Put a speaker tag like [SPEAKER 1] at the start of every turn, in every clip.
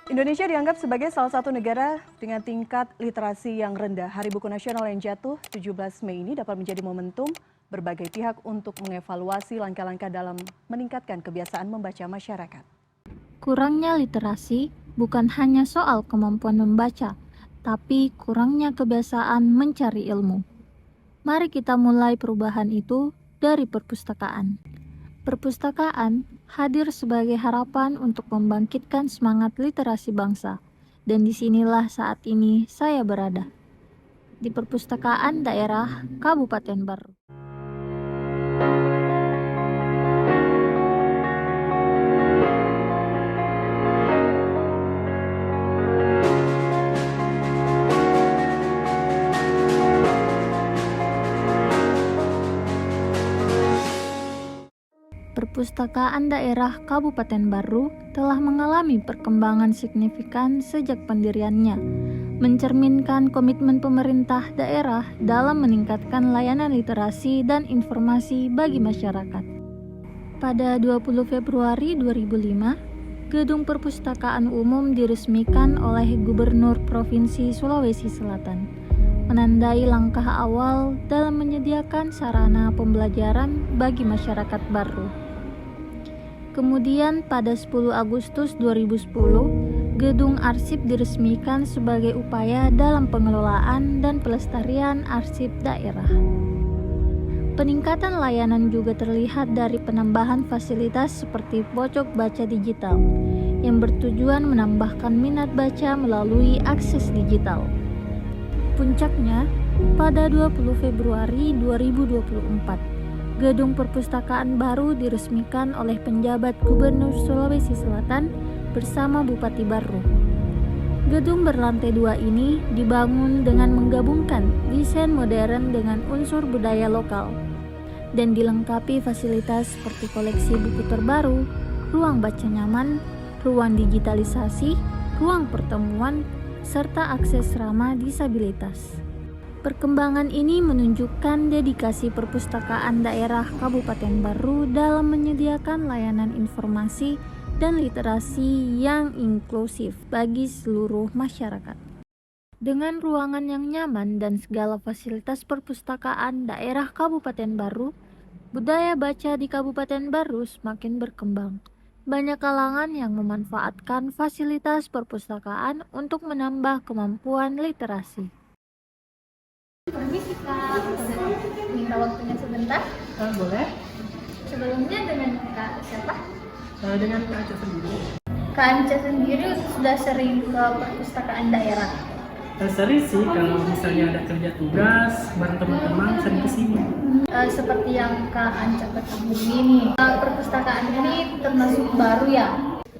[SPEAKER 1] Indonesia dianggap sebagai salah satu negara dengan tingkat literasi yang rendah. Hari Buku Nasional yang jatuh 17 Mei ini dapat menjadi momentum berbagai pihak untuk mengevaluasi langkah-langkah dalam meningkatkan kebiasaan membaca masyarakat.
[SPEAKER 2] Kurangnya literasi bukan hanya soal kemampuan membaca, tapi kurangnya kebiasaan mencari ilmu. Mari kita mulai perubahan itu dari perpustakaan. Perpustakaan hadir sebagai harapan untuk membangkitkan semangat literasi bangsa, dan disinilah saat ini saya berada, di perpustakaan daerah Kabupaten Baru. Perpustakaan daerah Kabupaten Baru telah mengalami perkembangan signifikan sejak pendiriannya, mencerminkan komitmen pemerintah daerah dalam meningkatkan layanan literasi dan informasi bagi masyarakat. Pada 20 Februari 2005, Gedung Perpustakaan Umum diresmikan oleh Gubernur Provinsi Sulawesi Selatan, menandai langkah awal dalam menyediakan sarana pembelajaran bagi masyarakat baru. Kemudian pada 10 Agustus 2010, Gedung Arsip diresmikan sebagai upaya dalam pengelolaan dan pelestarian arsip daerah. Peningkatan layanan juga terlihat dari penambahan fasilitas seperti pojok baca digital, yang bertujuan menambahkan minat baca melalui akses digital. Puncaknya, pada 20 Februari 2024, Gedung Perpustakaan Baru diresmikan oleh penjabat Gubernur Sulawesi Selatan bersama Bupati Baru. Gedung berlantai 2 ini dibangun dengan menggabungkan desain modern dengan unsur budaya lokal dan dilengkapi fasilitas seperti koleksi buku terbaru, ruang baca nyaman, ruang digitalisasi, ruang pertemuan, serta akses ramah disabilitas. Perkembangan ini menunjukkan dedikasi perpustakaan daerah Kabupaten Baru dalam menyediakan layanan informasi dan literasi yang inklusif bagi seluruh masyarakat. Dengan ruangan yang nyaman dan segala fasilitas perpustakaan daerah Kabupaten Baru, budaya baca di Kabupaten Baru semakin berkembang. Banyak kalangan yang memanfaatkan fasilitas perpustakaan untuk menambah kemampuan literasi. Permisi Kak, minta waktunya sebentar?
[SPEAKER 3] Boleh.
[SPEAKER 2] Sebelumnya dengan Kak siapa?
[SPEAKER 3] Dengan Kak Anca sendiri.
[SPEAKER 2] Kak Anca sendiri sudah sering ke perpustakaan daerah?
[SPEAKER 3] Sering sih, kalau misalnya ada kerja tugas bareng teman-teman sering kesini.
[SPEAKER 2] Seperti yang Kak Anca ketahui ini, perpustakaan ini termasuk baru ya?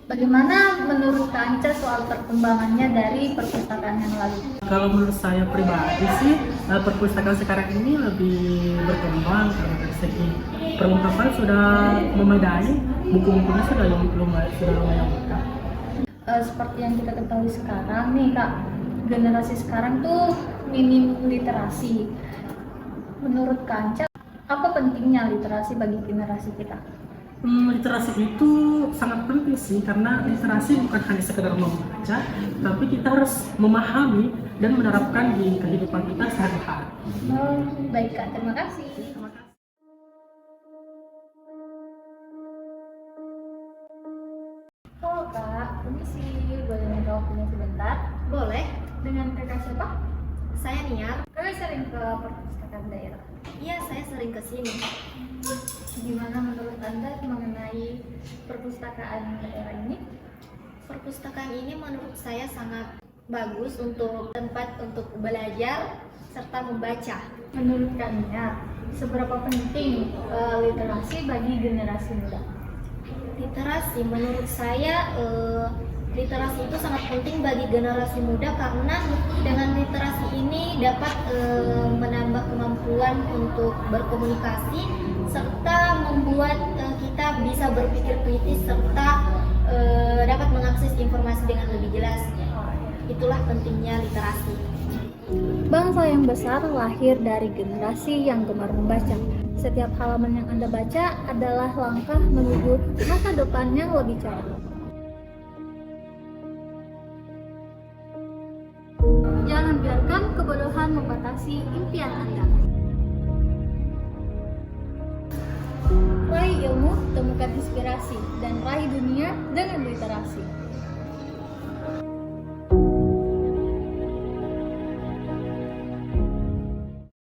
[SPEAKER 2] Bagaimana menurut Kak Anca soal perkembangannya dari perpustakaan yang lalu?
[SPEAKER 3] Kalau menurut saya pribadi sih, perpustakaan sekarang ini lebih berkembang karena dari segi perlengkapan sudah memadai, buku-bukunya sudah lumayan lengkap.
[SPEAKER 2] Seperti yang kita ketahui sekarang nih Kak, generasi sekarang tuh minim literasi. Menurut Kak Anca, apa pentingnya literasi bagi generasi kita?
[SPEAKER 3] Literasi itu sangat penting sih, karena literasi bukan hanya sekedar membaca, tapi kita harus memahami dan menerapkan di kehidupan kita sehari-hari.
[SPEAKER 2] Baik Kak, terima kasih. Halo Kak, permisi, boleh minta waktunya sebentar?
[SPEAKER 4] Boleh,
[SPEAKER 2] Dengan kakak siapa?
[SPEAKER 4] saya Niar.
[SPEAKER 2] Kakak sering ke perpustakaan daerah.
[SPEAKER 4] Iya, saya sering ke sini.
[SPEAKER 2] Gimana menurut Anda mengenai perpustakaan daerah ini?
[SPEAKER 4] Perpustakaan ini menurut saya sangat bagus untuk tempat untuk belajar serta membaca.
[SPEAKER 2] Menurut Kak Nia, seberapa penting literasi bagi generasi muda?
[SPEAKER 4] Literasi menurut saya literasi itu sangat penting bagi generasi muda karena dengan literasi ini dapat menambah kemampuan untuk berkomunikasi serta membuat kita bisa berpikir kritis serta dapat mengakses informasi dengan lebih jelas. Itulah pentingnya literasi.
[SPEAKER 2] Bangsa yang besar lahir dari generasi yang gemar membaca. Setiap halaman yang Anda baca adalah langkah menuju masa depan yang lebih cerah. Jangan biarkan kebodohan membatasi impian Anda. Raih ilmu, temukan inspirasi, dan raih dunia dengan literasi.